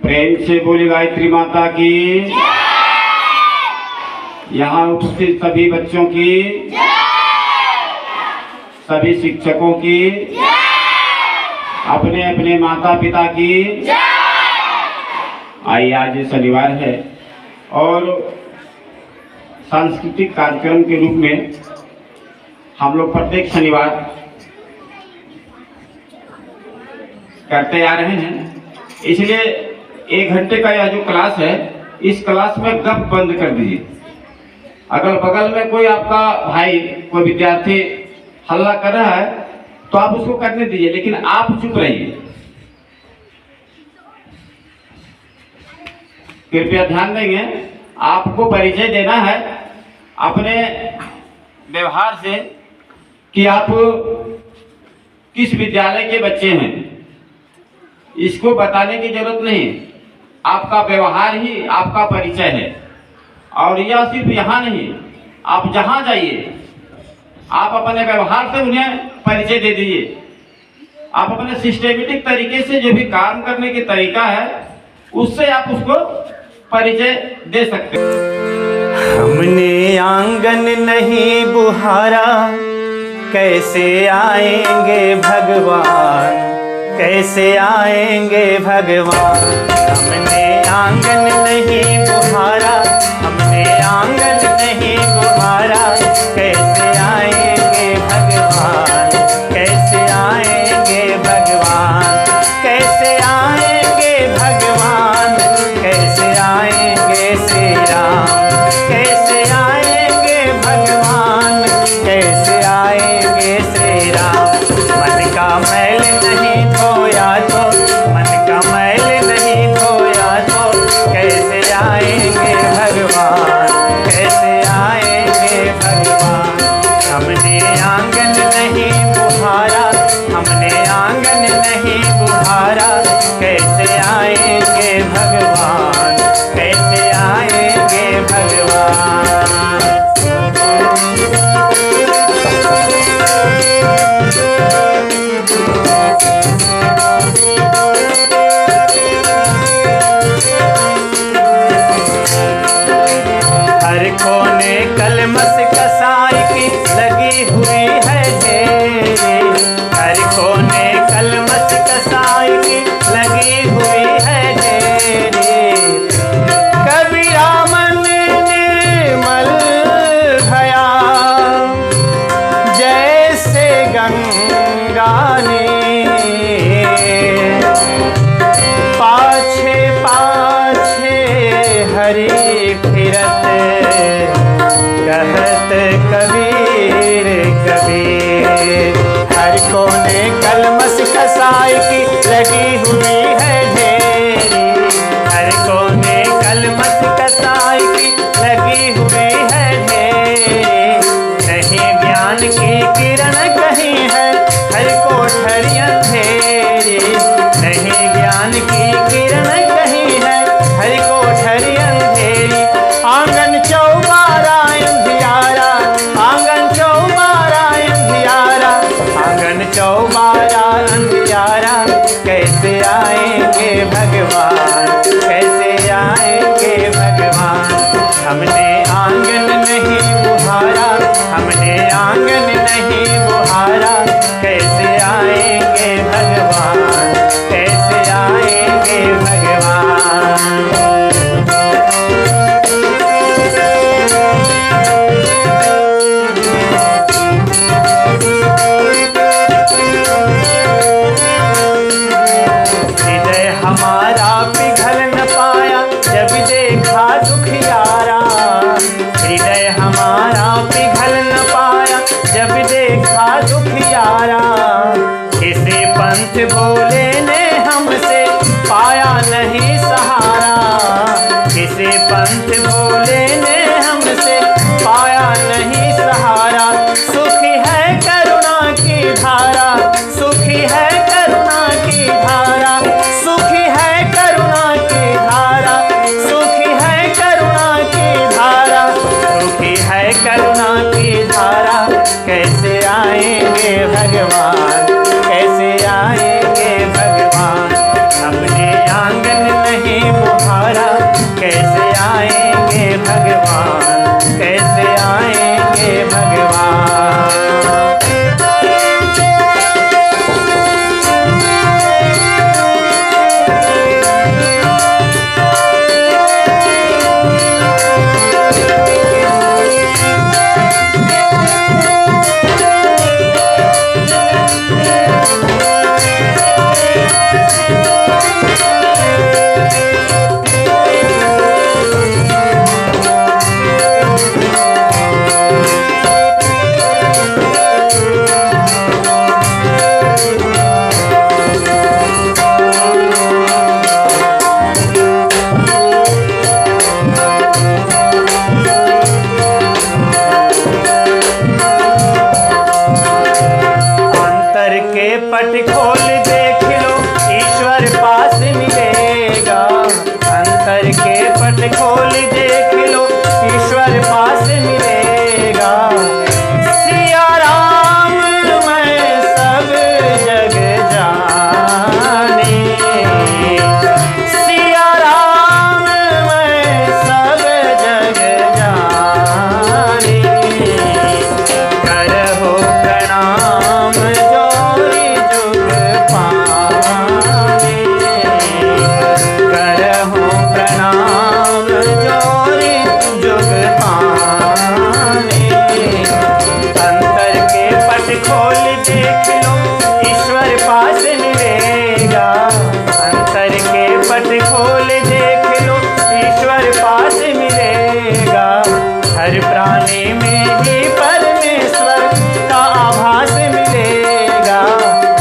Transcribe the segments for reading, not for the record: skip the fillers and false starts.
प्रेम से बोली गायत्री माता की। यहाँ उपस्थित सभी बच्चों की, सभी शिक्षकों की, अपने अपने माता पिता की। आइए, आज शनिवार है और सांस्कृतिक कार्यक्रम के रूप में हम लोग प्रत्येक शनिवार करते आ रहे हैं। इसलिए 1 घंटे का यह जो क्लास है, इस क्लास में गप बंद कर दीजिए। अगल बगल में कोई आपका भाई, कोई विद्यार्थी हल्ला कर रहा है तो आप उसको करने दीजिए, लेकिन आप चुप रहिए। कृपया ध्यान देंगे, आपको परिचय देना है अपने व्यवहार से कि आप किस विद्यालय के बच्चे हैं। इसको बताने की जरूरत नहीं, आपका व्यवहार ही आपका परिचय है। और यह सिर्फ यहाँ नहीं, आप जहाँ जाइए आप अपने व्यवहार से उन्हें परिचय दे दीजिए। आप अपने सिस्टेमेटिक तरीके से जो भी काम करने की तरीका है, उससे आप उसको परिचय दे सकते हैं। हमने आंगन नहीं बुहारा, कैसे आएंगे भगवान, कैसे आएंगे भगवान। हमने आंगन नहीं बुहारा, हमने आंगन नहीं बुहारा, कैसे आएंगे भगवान, कैसे आएंगे भगवान, कैसे आएंगे भगवान, कैसे आएंगे श्री राम, कैसे आएंगे भगवान, कैसे आएंगे श्री राम। मन का मैल नहीं धोया तो, मन का मैल नहीं धोया तो, कैसे आएंगे भगवान, कैसे आएंगे भगवान। हमने आंगन नहीं बुहारा, हमने आंगन नहीं बुहारा, कैसे आएंगे भगवान, कैसे आएंगे भगवान। हर कोने कलमस कसाई की लगी हुई है ढेरी, हर कोने कलमस कसाई की लगी हुई है ढेरी। कबीरा मन निर्मल भया, जैसे गंगा नीर। पाछे पाछे हरि फिरत, कहत कबीर कबीर। हर कोने कलमस कसाई की लगी हुई है ढेरी, हर कोने कलमस कसाई की लगी हुई है ढेरी। नहीं ज्ञान की किरण कहीं है, हर कोठरी अंधेरी। नहीं ज्ञान की किरण कहीं है, हर कोठरी अंधेरी। आंगन चौबारा अंधियारा, आंगन चौबारा अंधियारा, आंगन चौबारा अंधियारा। कैसे आएंगे भगवान, कैसे आएंगे भगवान। हमने आंगन नहीं बुहारा, हमने आंगन नहीं बुहारा, कैसे आएंगे भगवान, कैसे आएंगे भगवान। हृदय हमारा पिघल न पाया जब देखा दुखियारा, हृदय हमारा पिघल न पाया जब देखा दुखियारा। किसी पंथ भोले ने हमसे पाया नहीं सहारा, किसी पंथ भोले ने हमसे पाया नहीं सहारा। सुखी है करुणा की धारा, सुखी है करुणा की धारा, सुखी है करुणा किस्मत खोल देख लो, ईश्वर पास मिलेगा। हर प्राणी में ही परमेश्वर का आभास मिलेगा।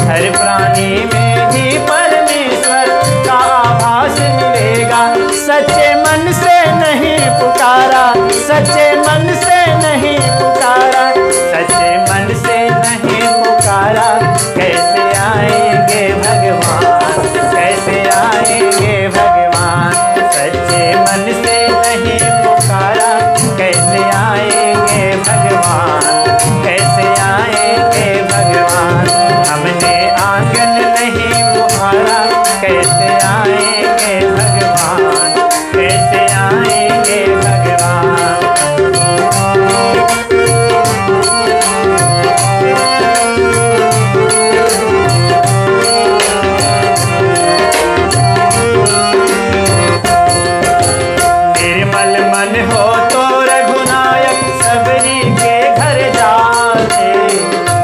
हर प्राणी में ही परमेश्वर का आभास मिलेगा। सच्चे मन से नहीं पुकारा, सच्चे मन से नहीं पुकारा, सच्चे मन से नहीं पुकारा, कैसे आएंगे भगवान, कैसे आएंगे भगवान। सच्चे मन से नहीं पुकारा, कैसे आएंगे भगवान, कैसे आएंगे भगवान। हमने आंगन नहीं बुहारा, कैसे आएंगे भगवान, कैसे आएंगे भगवान। निर्मल मन हो तो रघुनायक सबरी के घर जाते।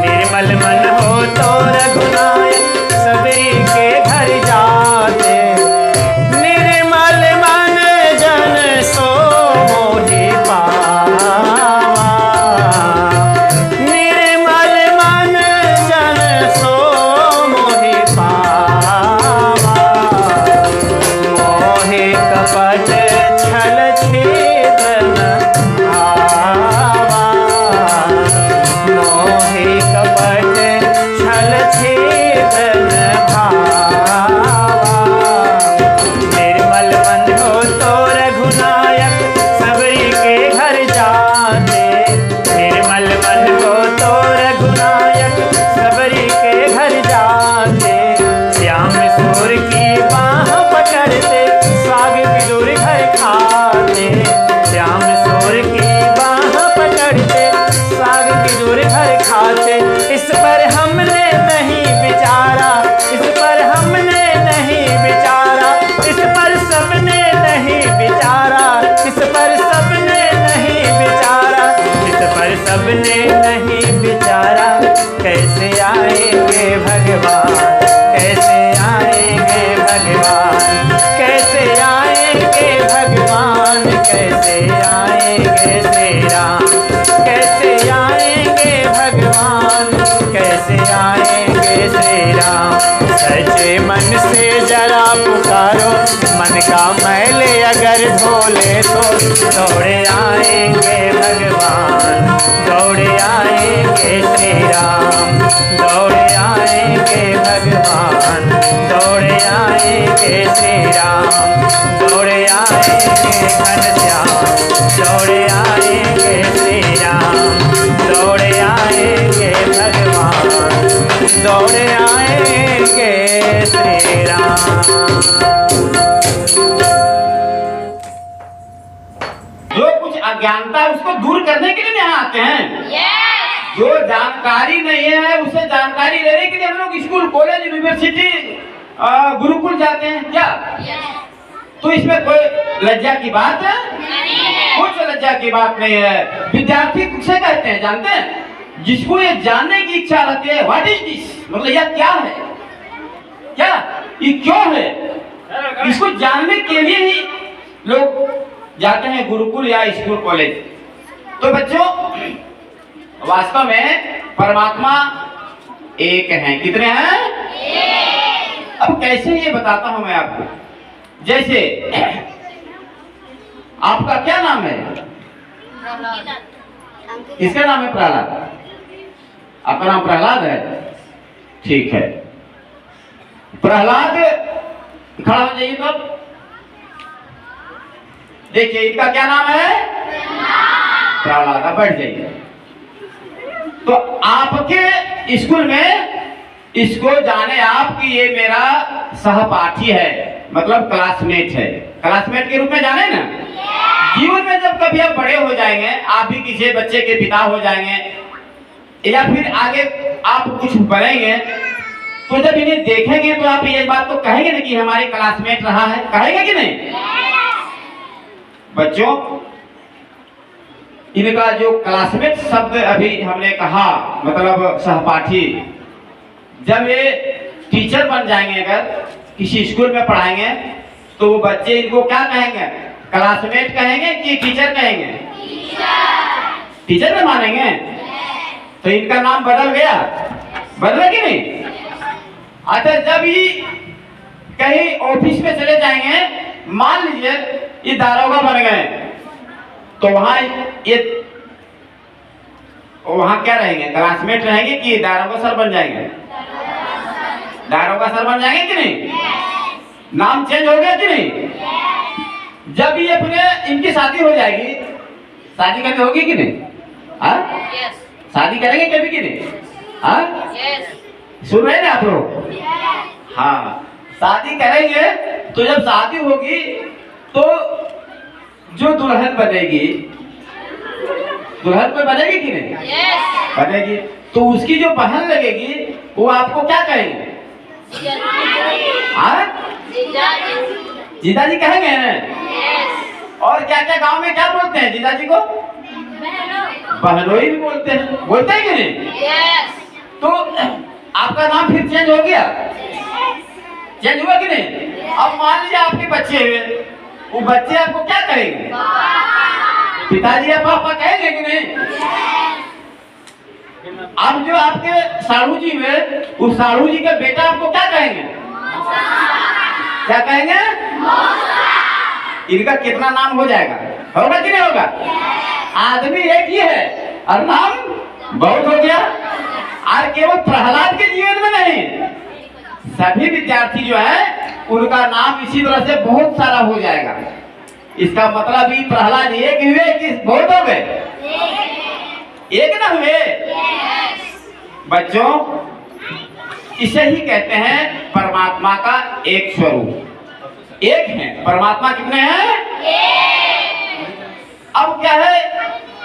निर्मल मन हो तो रघुनायक सबरी के घर जाते। निर्मल मन जन सो मोहि पावा। निर्मल मन जन सो मोहि पावा। मोहि कपट छल छिद्र न भावा। मोहि कपट छल छिद्र न भावा। निर्मल मन हो तो रघुनायक सबरी के घर जाते। निर्मल मन हो तो रघुनायक सबरी के घर जाते। श्याम सूर की बाह पकड़ते, साग विदुर घर खाते। श्याम सूर की बाह पकड़ते, साग विदुर घर खाते। इस पर हमने नहीं विचारा, इस पर हमने नहीं विचारा, इस पर सबने नहीं विचारा, इस पर सबने नहीं विचारा, इस पर सबने नहीं विचारा। कैसे आएंगे भगवान, कैसे आएंगे भगवान, कैसे आएंगे भगवान, कैसे आएंगे श्री राम, कैसे आएंगे भगवान, कैसे आएंगे श्री राम। सच्चे मन से जरा पुकारो, मन का मैल अगर धोले तो दौड़े आएंगे भगवान, दौड़े आएंगे श्री राम, दौड़े आएंगे भगवान, दौड़े आएंगे श्री राम, दौड़े आएंगे घनश्याम, दौड़े आएंगे श्री राम, दौड़े आएंगे भगवान, दौड़े आएंगे श्री राम। जो कुछ अज्ञानता है उसको दूर करने के लिए यहाँ आते हैं। जो जानकारी नहीं है उसे जानकारी लेने के लिए हम लोग स्कूल, कॉलेज, यूनिवर्सिटी, गुरुकुल जाते हैं क्या? तो इसमें कोई लज्जा की बात है? कुछ लज्जा की बात नहीं है। विद्यार्थी किसे कहते हैं जानते हैं? जिसको ये जानने की इच्छा रहती है, व्हाट इज दिस, मतलब यह क्या है, क्या ये क्यों है, इसको जानने के लिए ही लोग जाते हैं गुरुकुल या स्कूल, कॉलेज। तो बच्चों, वास्तव में परमात्मा एक हैं। कितने हैं? एक। अब कैसे ये बताता हूं मैं आपको। जैसे आपका क्या नाम है? किसका नाम है? प्रहलाद। आपका नाम प्रहलाद है? ठीक है। प्रहलाद खड़ा हो जाइए। तो देखिए इनका क्या नाम है? प्रहलाद। अब बैठ जाइए। तो आपके स्कूल में इसको जाने आप कि ये मेरा सहपाठी है, मतलब क्लासमेट है। क्लासमेट के रूप में जाने ना। जीवन में जब कभी आप बड़े हो जाएंगे, आप भी किसी बच्चे के पिता हो जाएंगे या फिर आगे आप कुछ बनेंगे, तो जब इन्हें देखेंगे तो आप ये बात तो कहेंगे ना कि हमारे क्लासमेट रहा है, कहेंगे कि नहीं? बच्चों, इनका जो क्लासमेट शब्द अभी हमने कहा, मतलब सहपाठी, जब ये टीचर बन जाएंगे, अगर किसी स्कूल में पढ़ाएंगे, तो वो बच्चे इनको क्या कहेंगे? क्लासमेट कहेंगे कि टीचर कहेंगे? टीचर में मानेंगे? तो इनका नाम बदल गया, बदला कि नहीं? अच्छा, जब ये कहीं ऑफिस में चले जाएंगे, मान लीजिए ये दारोगा बन गए, तो वहां क्या रहेंगे? क्लासमेट रहेंगे कि दारोगा सर बन जाएंगे? दारोगा सर बन जाएंगे कि नहीं? नाम चेंज हो गया कि नहीं? जब ये अपने इनकी शादी हो जाएगी, शादी कभी होगी कि नहीं? हाँ, शादी करेंगे कभी कि नहीं? हाँ, सुन रहे हैं आप लोग? हाँ, शादी करेंगे। तो जब शादी होगी तो जो दुल्हन बनेगी, दुल्हन कोई बनेगी कि नहीं? बनेगी। तो उसकी जो बहन लगेगी वो आपको क्या कहेंगे? हाँ, जीजा जी कहेंगे ना? और क्या क्या गांव में क्या बोलते हैं जीजा जी को? बहनोई भी बोलते हैं, बोलते हैं कि नहीं? तो आपका नाम फिर चेंज हो गया, चेंज हुआ कि नहीं? अब मान लीजिए आपके बच्चे हुए, वो बच्चे आपको क्या कहेंगे? पिताजी या पापा कहेंगे कि नहीं? अब जो आपके साड़ू जी हुए, उस साड़ू जी का बेटा आपको क्या कहेंगे? क्या कहेंगे? इनका कितना नाम हो जाएगा? होगा कि नहीं होगा? आदमी एक ही है और नाम बहुत हो गया। और केवल प्रहलाद के जीवन में नहीं, सभी विद्यार्थी जो है उनका नाम इसी तरह से बहुत सारा हो जाएगा। इसका मतलब ही प्रहलाद एक हुए कि बहुत हो गए? एक ना हुए? बच्चों, इसे ही कहते हैं परमात्मा का एक स्वरूप। एक है परमात्मा, कितने हैं? अब क्या है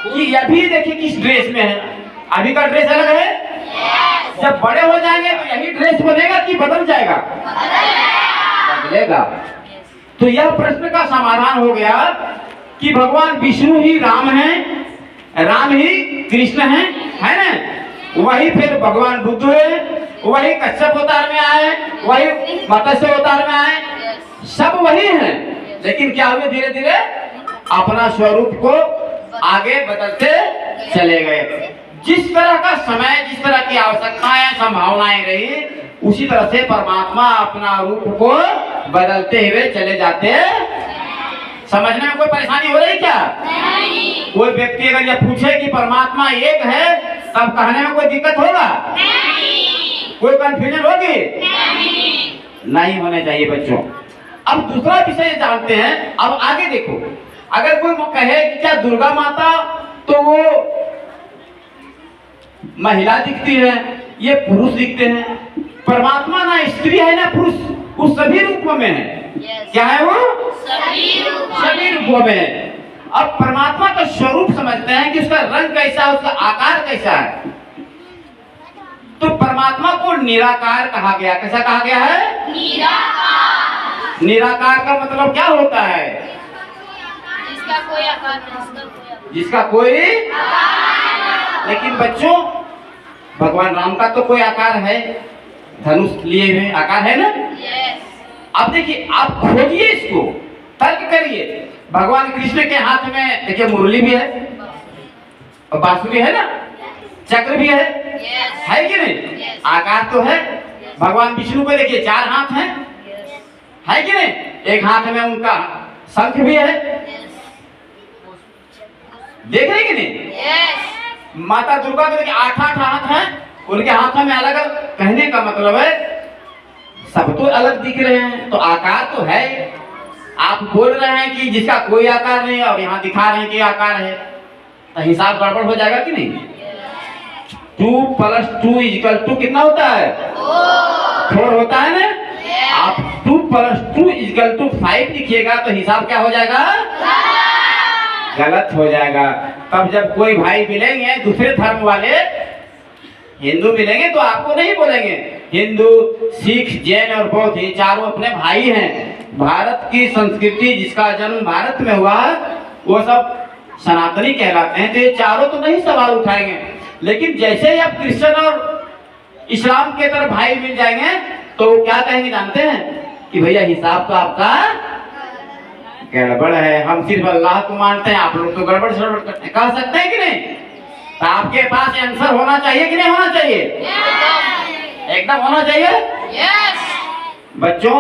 कि अभी देखिए किस ड्रेस में है, अभी का ड्रेस अलग है। जब बड़े हो जाएंगे तो यही ड्रेस बनेगा कि बदल जाएगा? बदलेगा। तो यह प्रश्न का समाधान हो गया कि भगवान विष्णु ही राम हैं, राम ही कृष्ण हैं, है ना? वही फिर भगवान बुद्ध हुए, वही कश्यप अवतार में आए, वही मत्स्य अवतार में आए, सब वही हैं। लेकिन क्या हुए? धीरे धीरे अपना स्वरूप को आगे बदलते चले गए। जिस तरह का समय, जिस तरह की आवश्यकताएं, संभावनाएं रही, उसी तरह से परमात्मा अपना रूप को बदलते हुए चले जाते। समझने में कोई परेशानी हो रही क्या? नहीं। कोई व्यक्ति अगर ये पूछे कि परमात्मा एक है, तब कहने में कोई दिक्कत होगा? नहीं। कोई कंफ्यूजन होगी? नहीं होने चाहिए बच्चों। अब दूसरा विषय जानते हैं। अब आगे देखो, अगर कोई कहे कि क्या दुर्गा माता तो वो महिला दिखती है, ये पुरुष दिखते हैं, परमात्मा ना स्त्री है ना पुरुष, वो सभी रूपों में है। क्या है वो? सभी रूपों में है। अब परमात्मा का स्वरूप समझते हैं कि उसका रंग कैसा है, उसका आकार कैसा है। तो परमात्मा को निराकार कहा गया। कैसा कहा गया है? निराकार। निराकार का मतलब क्या होता है? जिसका कोई आकार नहीं, जिसका कोई आकार। लेकिन बच्चों, भगवान राम का तो कोई आकार है, धनुष लिए हुए आकार है ना? अब देखिए, आप खोजिए इसको, तर्क करिए। भगवान कृष्ण के हाथ में देखिए मुरली भी है, और बांसुरी है ना, चक्र भी है कि नहीं? आकार तो है। भगवान विष्णु को देखिए 4 हाथ हैं, है कि नहीं? एक हाथ में उनका शंख भी है, देख रहे कि नहीं? माता दुर्गा को देखिए 8 हाथ हैं, उनके हाथों में अलग अलग। कहने का मतलब है सब तो अलग दिख रहे हैं, तो आकार तो है। आप बोल रहे हैं कि जिसका कोई आकार नहीं है और यहाँ दिखा रहे हैं कि आकार है, तो हिसाब गड़बड़ हो जाएगा कि नहीं? 2 + 2 = कितना होता है? 4 होता है ना? आप 2 + 2 = 5 लिखिएगा तो हिसाब क्या हो जाएगा? गलत हो जाएगा। तब जब कोई भाई मिलेंगे दूसरे धर्म वाले, हिंदू मिलेंगे, तो आपको नहीं बोलेंगे। हिंदू, सिख, जैन और बौद्ध, ये चारों अपने भाई हैं। भारत की संस्कृति, जिसका जन्म भारत में हुआ, वो सब सनातनी कहलाते हैं। तो ये चारों तो नहीं सवाल उठाएंगे। लेकिन जैसे ही आप क्रिश्चियन और इस्लाम के तरफ भाई मिल जाएंगे, तो क्या कहेंगे जानते हैं? कि भैया हिसाब तो आपका गड़बड़ है, हम सिर्फ अल्लाह को मानते हैं, आप लोग तो गड़बड़ सड़बड़ करते हैं, कह सकते हैं कि नहीं? तो आपके पास आंसर होना चाहिए कि नहीं होना चाहिए? एकदम होना चाहिए। बच्चों,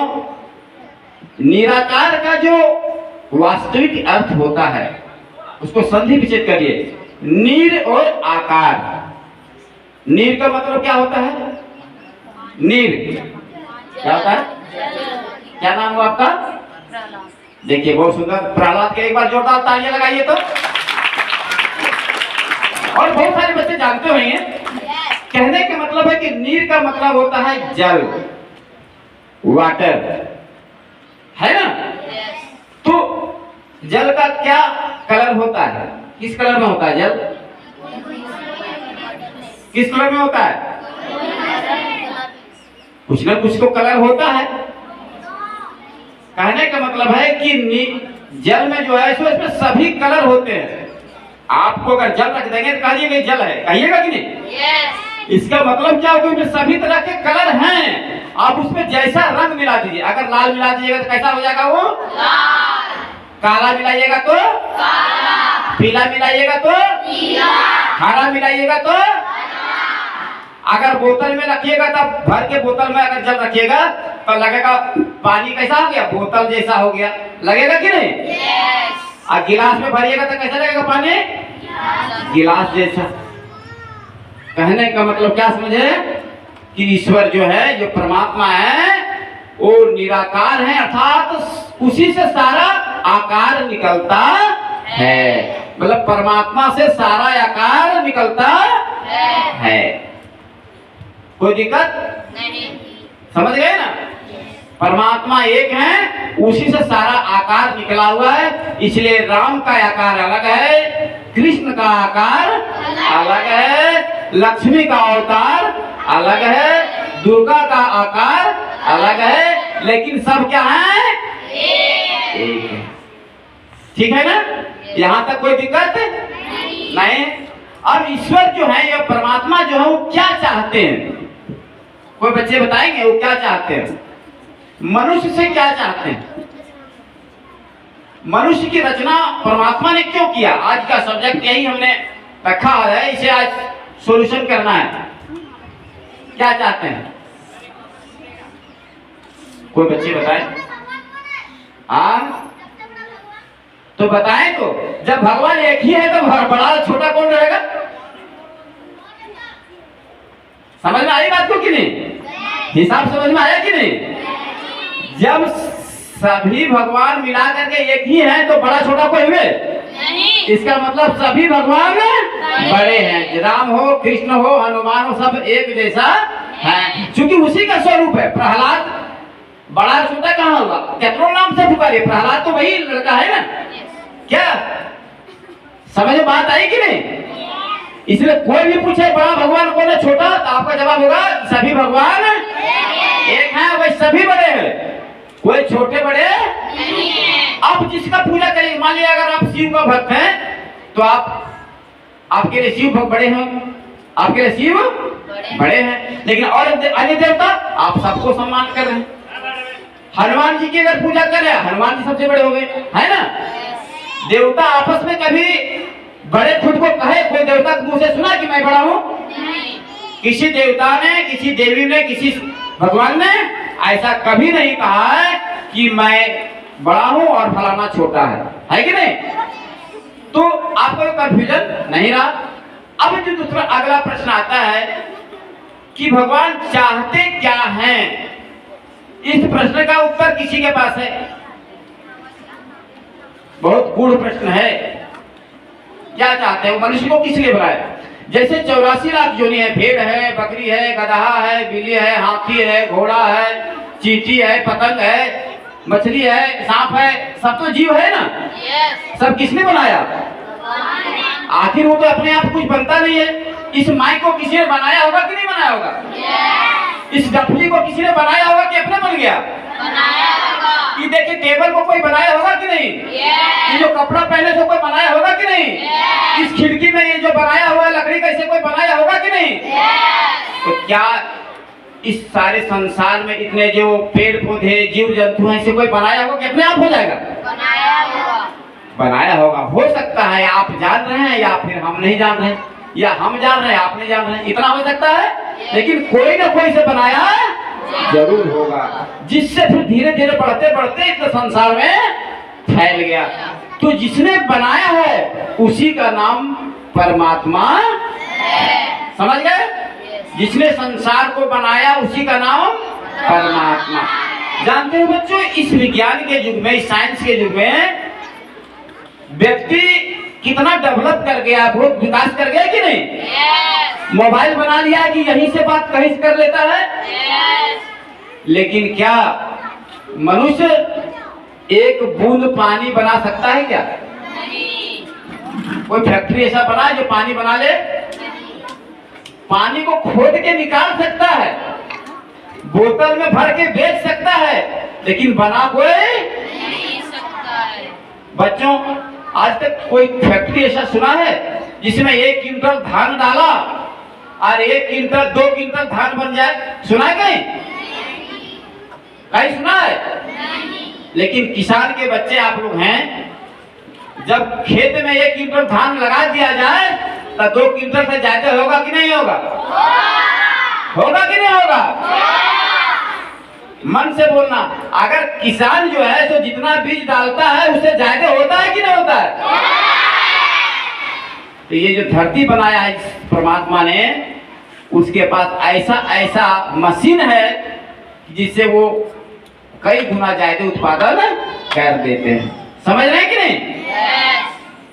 निराकार का जो वास्तविक अर्थ होता है उसको संधि विच्छेद करिए, नीर और आकार। नीर का मतलब क्या होता है? नीर क्या होता है? क्या नाम हुआ आपका? देखिए बहुत सुंदर, प्रहलाद के एक बार जोरदार तालियां लगाइए तो। और बहुत सारे बच्चे जानते होंगे, कहने का मतलब है कि नीर का मतलब होता है जल, वाटर, है ना? तो जल का क्या कलर होता है? किस कलर में होता है जल? किस कलर में होता है? कुछ ना कुछ तो कलर होता है। कहने का मतलब है कि जल में जो है इसमें सभी कलर होते हैं। आपको अगर जल रख देंगे तो कहिएगा जल है, कहिएगा कि नहीं? इसका मतलब क्या होगा? उसमें सभी तरह के कलर हैं, आप उसमें जैसा रंग मिला दीजिए। अगर लाल मिला दीजिएगा तो कैसा हो जाएगा वो? लाल। काला मिलाइएगा तो काला, पीला मिलाइएगा तो पीला, हरा मिलाइएगा तो हरा। अगर बोतल में रखिएगा तब भर के बोतल में अगर जल रखिएगा तो लगेगा पानी कैसा हो गया? बोतल जैसा हो गया, लगेगा कि नहीं? और गिलास में भरिएगा तो कैसा लगेगा पानी? गिलास जैसा। कहने का मतलब क्या समझे? कि ईश्वर जो है, जो परमात्मा है, वो निराकार है, अर्थात उसी से सारा आकार निकलता है। मतलब परमात्मा से सारा आकार निकलता है। कोई दिक्कत नहीं? समझ गए ना? परमात्मा एक है, उसी से सारा आकार निकला हुआ है। इसलिए राम का आकार अलग है, कृष्ण का आकार अलग है, लक्ष्मी का अवतार अलग है, दुर्गा का आकार अलग है, लेकिन सब क्या है? एक है। ठीक है ना? यहाँ तक कोई दिक्कत नहीं। अब ईश्वर जो है, ये परमात्मा जो है, वो क्या चाहते हैं? कोई बच्चे बताएंगे वो क्या चाहते हैं? मनुष्य से क्या चाहते हैं? मनुष्य की रचना परमात्मा ने क्यों किया? आज का सब्जेक्ट यही हमने रखा है, इसे आज सॉल्यूशन करना है। क्या चाहते हैं? कोई बच्चे बताएं। हाँ तो बताएं। तो जब भगवान एक ही है तो बड़ा छोटा कौन रहेगा? समझ में आई बात को कि नहीं? हिसाब समझ में आया कि नहीं? जब सभी भगवान मिला करके एक ही हैं तो बड़ा छोटा कोई हुए नहीं। इसका मतलब सभी भगवान बड़े हैं। राम हो, कृष्ण हो, हनुमान हो, सब एक जैसा है, क्योंकि उसी का स्वरूप है। प्रहलाद बड़ा छोटा कहाँ होगा? कितनों नाम से पुकारे, प्रहलाद तो वही लड़का है ना? क्या समझ में बात आई कि नहीं? इसलिए कोई भी पूछे बड़ा भगवान कौन है, छोटा, तो आपका जवाब होगा सभी भगवान एक है, वही सभी बड़े हैं, कोई छोटे बड़े नहीं है। अब जिसका पूजा करेंगे, मान लिया अगर आप शिव का भक्त हैं तो आपके लिए शिव भक्त बड़े हैं, आपके लिए शिव बड़े हैं। लेकिन और अन्य देवता आप सबको सम्मान कर रहे हैं। हनुमान जी की अगर पूजा कर रहे हैं, हनुमान जी सबसे बड़े हो गए, है ना? देवता आपस में कभी बड़े खुद को कहे? कोई देवता मुंह से सुना कि मैं बड़ा हूं? किसी देवता ने, किसी देवी ने, किसी भगवान ने ऐसा कभी नहीं कहा है कि मैं बड़ा हूं और फलाना छोटा है कि नहीं? तो आपको कंफ्यूजन नहीं रहा। अब जो दूसरा अगला प्रश्न आता है कि भगवान चाहते क्या हैं? इस प्रश्न का उत्तर किसी के पास है? बहुत गूढ़ प्रश्न है। क्या चाहते हैं? मनुष्य को किस लिए बनाया? जैसे 84 लाख योनि है, भेड़ है, बकरी है, गधा है, बिल्ली है, हाथी है, घोड़ा है, चींटी है, पतंग है, मछली है, सांप है, सब तो जीव है ना? सब किसने बनाया? आखिर वो तो अपने आप कुछ बनता नहीं है। इस माइक को किसी ने बनाया होगा कि नहीं बनाया होगा? इस डफली को किसी ने बनाया होगा कि अपने बन गया? बनाया होगा। ये देखिए टेबल को कोई बनाया होगा कि नहीं? ये जो कपड़ा पहने से कोई बनाया होगा कि नहीं? इस खिड़की में ये जो बनाया हुआ है लकड़ी का, इसे कोई बनाया होगा कि नहीं? तो क्या इस सारे संसार में इतने जो पेड़ पौधे जीव जंतु हैं, इसे कोई बनाया होगा कि अपने आप हो जाएगा? बनाया बनाया होगा। हो सकता है आप जान रहे हैं या फिर हम नहीं जान रहे, या हम जान रहे हैं आप नहीं जान रहे, इतना हो सकता है। लेकिन कोई ना कोई से बनाया जरूर होगा, जिससे फिर धीरे धीरे बढ़ते बढ़ते इस संसार में फैल गया। तो जिसने बनाया है उसी का नाम परमात्मा है। समझ गए? जिसने संसार को बनाया उसी का नाम परमात्मा। जानते हो बच्चों, इस विज्ञान के युग में, इस साइंस के युग में व्यक्ति कितना डेवलप कर गया, बहुत विकास कर गया कि नहीं? मोबाइल बना लिया कि यहीं से बात कहीं से कर लेता है। लेकिन क्या मनुष्य एक बूंद पानी बना सकता है क्या? कोई फैक्ट्री ऐसा बना जो पानी बना ले? पानी को खोद के निकाल सकता है, बोतल में भर के बेच सकता है, लेकिन बना कोई नहीं सकता है। बच्चों, आज तक कोई फैक्ट्री ऐसा सुना है जिसमें 1 क्विंटल धान डाला और 1 क्विंटल 2 क्विंटल धान बन जाए? सुना है कहीं? कहीं सुना है? लेकिन किसान के बच्चे आप लोग हैं, जब खेत में 1 क्विंटल धान लगा दिया जाए तो 2 क्विंटल से ज्यादा होगा कि नहीं होगा? होगा कि नहीं होगा? मन से बोलना। अगर किसान जो है तो जितना बीज डालता है उससे ज्यादा होता है कि नहीं होता है? तो ये जो धरती बनाया है परमात्मा ने, उसके पास ऐसा ऐसा मशीन है जिससे वो कई गुना ज्यादा उत्पादन कर देते हैं। समझ रहे हैं कि नहीं?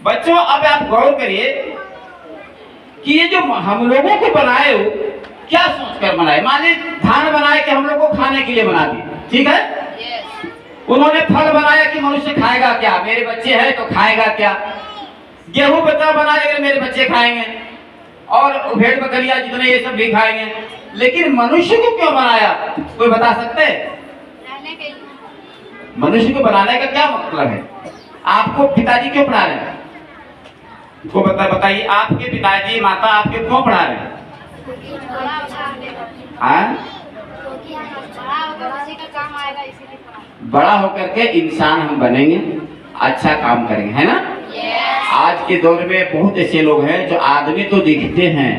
बच्चों, अब आप गौर करिए कि ये जो हम लोगों को बनाए हो, क्या सोचकर बनाए? मान ली धान बनाए कि हम लोग को खाने के लिए बना दिए, ठीक है? उन्होंने फल बनाया कि मनुष्य खाएगा क्या, मेरे बच्चे हैं तो खाएगा क्या? गेहूं बच्चा बनाए मेरे बच्चे खाएंगे, और भेड़ बकरियां जितने ये सब भी खाएंगे। लेकिन मनुष्य को क्यों बनाया, कोई बता सकते हैं? मनुष्य को बनाने का क्या मतलब है? आपको पिताजी क्यों पढ़ा रहे हैं? को बताइए, आपके पिताजी माता आपके क्यों पढ़ा रहे हैं? बड़ा होकर के इंसान हम बनेंगे, अच्छा काम करेंगे, है ना? आज के दौर में बहुत ऐसे लोग हैं जो आदमी तो दिखते हैं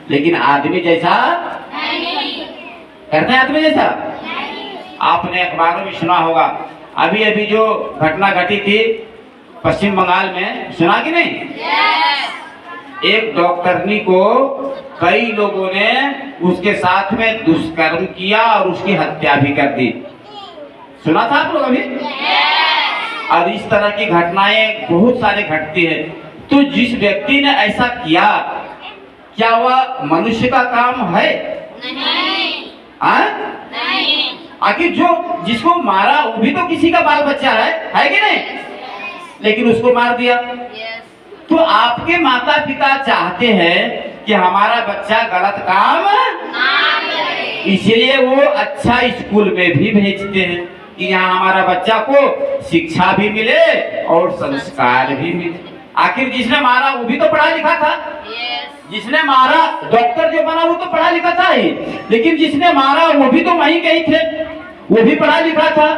लेकिन आदमी जैसा नहीं करते हैं। आदमी जैसा आपने अखबारों में सुना होगा, अभी अभी जो घटना घटी थी पश्चिम बंगाल में, सुना कि नहीं? एक डॉक्टरनी को कई लोगों ने उसके साथ में दुष्कर्म किया और उसकी हत्या भी कर दी। सुना था आप लोग अभी? और इस तरह की घटनाएं बहुत सारी घटती है। तो जिस व्यक्ति ने ऐसा किया, क्या वह मनुष्य का काम है? नहीं। आखिर जो जिसको मारा वो भी तो किसी का बाल बच्चा है कि नहीं? लेकिन उसको मार दिया। तो आपके माता पिता चाहते हैं कि हमारा बच्चा गलत काम ना करे, इसलिए वो अच्छा स्कूल में भी भेजते हैं कि यहाँ हमारा बच्चा को शिक्षा भी मिले और संस्कार भी मिले। आखिर जिसने मारा वो भी तो पढ़ा लिखा था। जिसने मारा, डॉक्टर जो बना वो तो पढ़ा लिखा था ही, लेकिन जिसने मारा वो भी तो वहीं कहीं थे, वो भी पढ़ा लिखा था।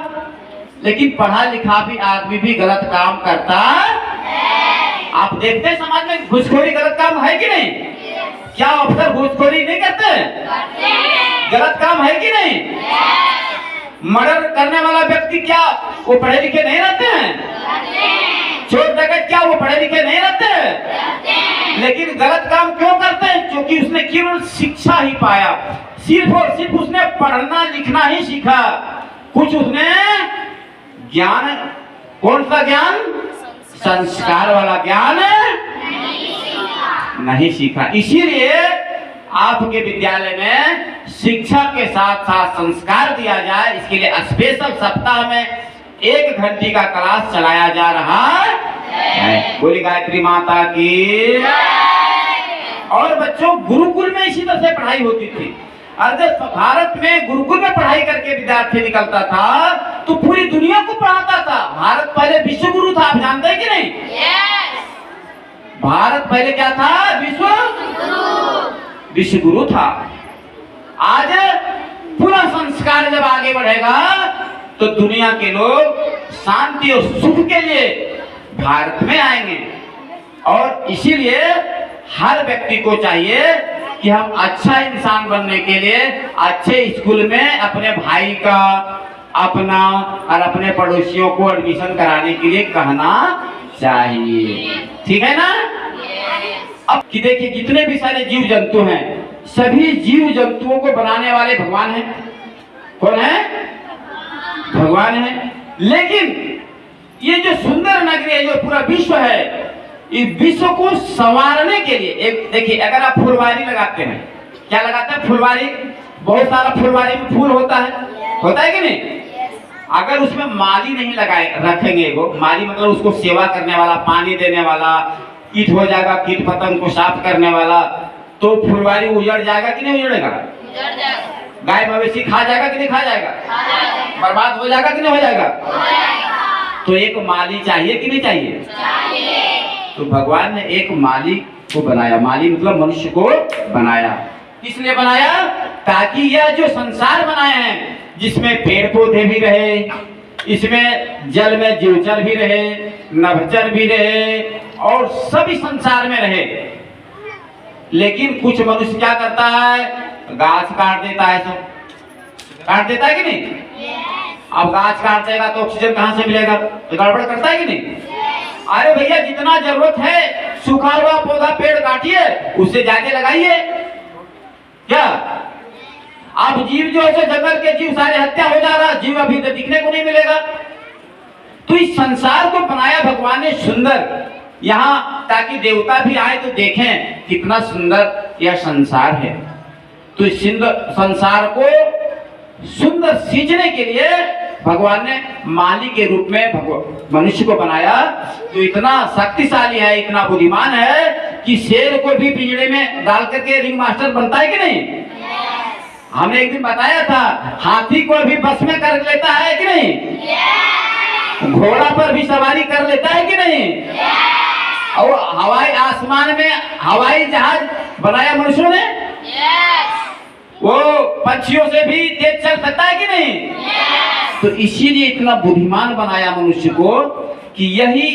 लेकिन पढ़ा लिखा भी आदमी भी गलत काम करता है। आप देखते हैं समाज में घूसखोरी गलत काम है कि नहीं? क्या अफसर घूसखोरी नहीं करते? गलत काम है कि नहीं? मर्डर करने वाला व्यक्ति क्या वो पढ़े लिखे नहीं रहते हैं? चोर डकैत क्या वो पढ़े लिखे नहीं रहते हैं? लेकिन गलत काम क्यों करते हैं? क्योंकि उसने केवल शिक्षा ही पाया, सिर्फ और सिर्फ उसने पढ़ना लिखना ही सीखा, कुछ उसने ज्ञान, कौन सा ज्ञान? संस्कार वाला ज्ञान नहीं सीखा। इसीलिए आपके विद्यालय में शिक्षा के साथ साथ संस्कार दिया जाए, इसके लिए स्पेशल सप्ताह में 1 घंटे का क्लास चलाया जा रहा है। बोली गायत्री माता की। और बच्चों, गुरुकुल में इसी तरह से पढ़ाई होती थी। और जब भारत में गुरुकुल में पढ़ाई करके विद्यार्थी निकलता था तो पूरी दुनिया को पढ़ाता था। भारत पहले विश्व गुरु था, आप जानते हैं कि नहीं? भारत पहले क्या था? विश्व गुरु था। आज पूरा संस्कार जब आगे बढ़ेगा तो दुनिया के लोग शांति और सुख के लिए भारत में आएंगे। और इसीलिए हर व्यक्ति को चाहिए कि हम अच्छा इंसान बनने के लिए अच्छे स्कूल में अपने भाई का, अपना और अपने पड़ोसियों को एडमिशन कराने के लिए कहना चाहिए। ठीक है ना? अब कि देखिए जितने भी सारे जीव जंतु हैं, सभी जीव जंतुओं को बनाने वाले भगवान हैं। कौन है? भगवान है। लेकिन ये जो सुंदर नगरी है, जो पूरा विश्व है, इस विश्व को संवारने के लिए एक देखिए, अगर आप फुलवारी लगाते हैं, क्या लगाते हैं? फुलवारी। बहुत सारा फुलवारी में फूल होता है कि नहीं? अगर उसमें माली नहीं लगाए रखेंगे, वो माली मतलब उसको सेवा करने वाला, पानी देने वाला, कीट हो जाएगा, कीट पतंग को साफ करने वाला, तो फुलवारी उजड़ जाएगा कि नहीं उजड़ेगा? गाय मवेशी खा जाएगा कि नहीं खा जाएगा? बर्बाद हो जाएगा कि नहीं हो जाएगा? तो एक माली चाहिए कि नहीं चाहिए? तो भगवान ने एक माली को बनाया। माली मतलब मनुष्य को बनाया। किस लिए बनाया? ताकि यह जो संसार बनाए हैं, जिसमें पेड़ पौधे भी रहे, इसमें जल में जीवचर भी रहे, नभचर भी रहे, और सभी संसार में रहे। लेकिन कुछ मनुष्य क्या करता है? गाछ काट देता है। सब काट देता है कि नहीं? अब गाछ काट देगा तो ऑक्सीजन कहां से मिलेगा? तो गड़बड़ करता है कि नहीं? अरे भैया, जितना जरूरत है सूखा हुआ पौधा पेड़ काटिए, उससे ज्यादा लगाइए। क्या अब जीव जो है, जंगल के जीव सारे हत्या हो जा रहा, जीव अभी तो दिखने को नहीं मिलेगा। तो इस संसार को बनाया भगवान ने सुंदर, यहाँ ताकि देवता भी आए तो देखें कितना सुंदर यह संसार है। तो इस संसार को सुंदर सींचने के लिए भगवान ने माली के रूप में मनुष्य को बनाया। तो इतना शक्तिशाली है, इतना बुद्धिमान है कि शेर को भी पिंजरे में डाल करके रिंग मास्टर बनता है कि नहीं? हमने एक दिन बताया था, हाथी को भी बस में कर लेता है कि नहीं? घोड़ा पर भी सवारी कर लेता है कि नहीं? और हवाई आसमान में हवाई जहाज बनाया मनुष्यों ने। वो पक्षियों से भी तेज चल सकता है कि नहीं? तो इसीलिए इतना बुद्धिमान बनाया मनुष्य को कि यही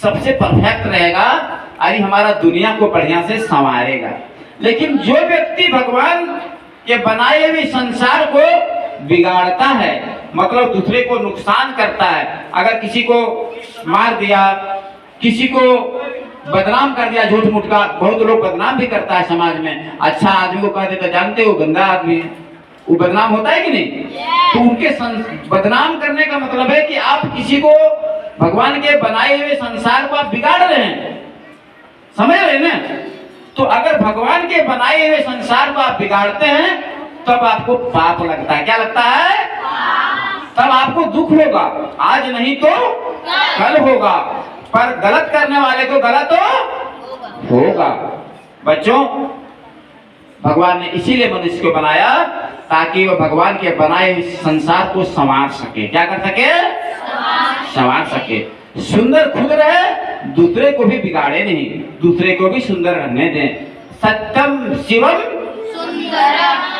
सबसे परफेक्ट रहेगा और हमारा दुनिया को बढ़िया से संवारेगा। लेकिन जो व्यक्ति भगवान के बनाए हुए संसार को बिगाड़ता है, मतलब दूसरे को नुकसान करता है, अगर किसी को मार दिया, किसी को बदनाम कर दिया, झूठ मूठ का, बहुत लोग बदनाम भी करता है समाज में। अच्छा आदमी को कह देता, जानते हो गंदा आदमी है, वो बदनाम होता है कि नहीं? तो उनके बदनाम करने का मतलब है कि आप किसी को, भगवान के बनाए हुए संसार को आप बिगाड़ रहे हैं। समझ रहे हैं ना? तो अगर भगवान के बनाए हुए संसार को आप बिगाड़ते हैं, तब आपको पाप लगता है। क्या लगता है? तब आपको दुख होगा, आज नहीं तो कल होगा। पर गलत करने वाले को गलत होगा। बच्चों, भगवान ने इसीलिए मनुष्य को बनाया ताकि वो भगवान के बनाए हुए संसार को संवार सके। क्या कर सके? संवार सके। सुंदर खुद रहे, दूसरे को भी बिगाड़े नहीं, दूसरे को भी सुंदर रहने दें। सत्यम शिवम सुंदरम।